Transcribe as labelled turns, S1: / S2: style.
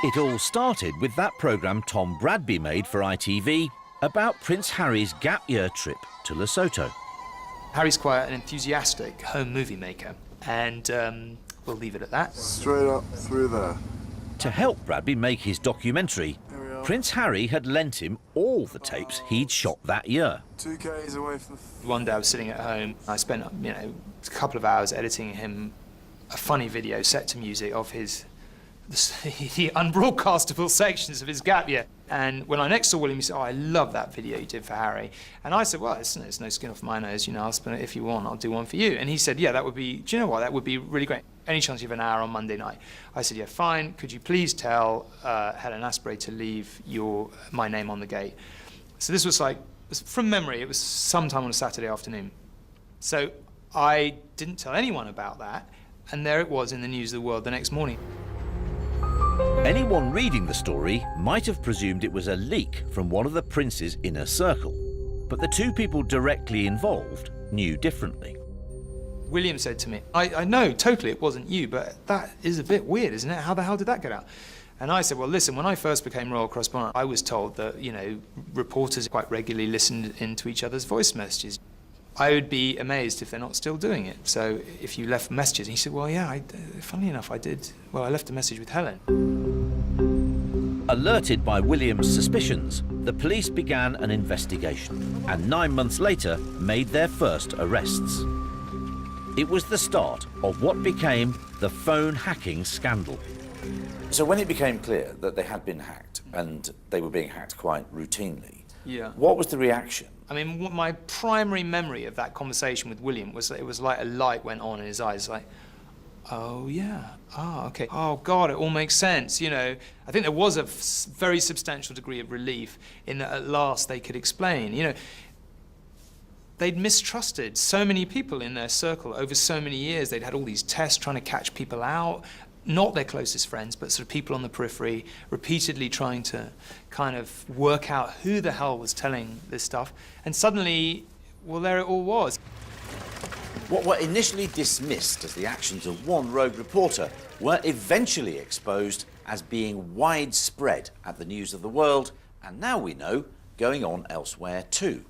S1: It all started with that programme Tom Bradby made for ITV about Prince Harry's gap year trip to Lesotho.
S2: Harry's quite an enthusiastic home movie maker, and we'll leave it at that.
S3: Straight up through there.
S1: To help Bradby make his documentary, Prince Harry had lent him all the tapes he'd shot that year.
S3: 2 k's away from the...
S2: One day I was sitting at home, I spent, a couple of hours editing him a funny video set to music of the unbroadcastable sections of his gap year. And when I next saw William, he said, "Oh, I love that video you did for Harry." And I said, "Well, it's no skin off my nose, I'll spend it if you want, I'll do one for you." And he said, "Yeah, that would be, do you know what, that would be really great. Any chance you have an hour on Monday night?" I said, "Yeah, fine. Could you please tell Helen Asprey to leave my name on the gate?" So this was from memory, it was sometime on a Saturday afternoon. So I didn't tell anyone about that, and there it was in the news of the world the next morning.
S1: Anyone reading the story might have presumed it was a leak from one of the prince's inner circle, but the two people directly involved knew differently.
S2: William said to me, I know totally it wasn't you, but that is a bit weird, isn't it? How the hell did that get out? And I said, well, listen, when I first became royal correspondent, I was told that, reporters quite regularly listened into each other's voice messages. I would be amazed if they're not still doing it. So if you left messages, and he said, well, yeah, funnily enough, I did. Well, I left a message with Helen.
S1: Alerted by William's suspicions, the police began an investigation and 9 months later made their first arrests. It was the start of what became the phone hacking scandal.
S4: So when it became clear that they had been hacked, and they were being hacked quite routinely,
S2: yeah,
S4: what was the reaction?
S2: I mean, my primary memory of that conversation with William was that it was like a light went on in his eyes, like, oh yeah, okay, oh God, it all makes sense, I think there was a very substantial degree of relief in that at last they could explain, They'd mistrusted so many people in their circle over so many years. They'd had all these tests trying to catch people out, not their closest friends, but sort of people on the periphery, repeatedly trying to kind of work out who the hell was telling this stuff. And suddenly, well, there it all was.
S4: What were initially dismissed as the actions of one rogue reporter were eventually exposed as being widespread at the news of the world, and now we know, going on elsewhere too.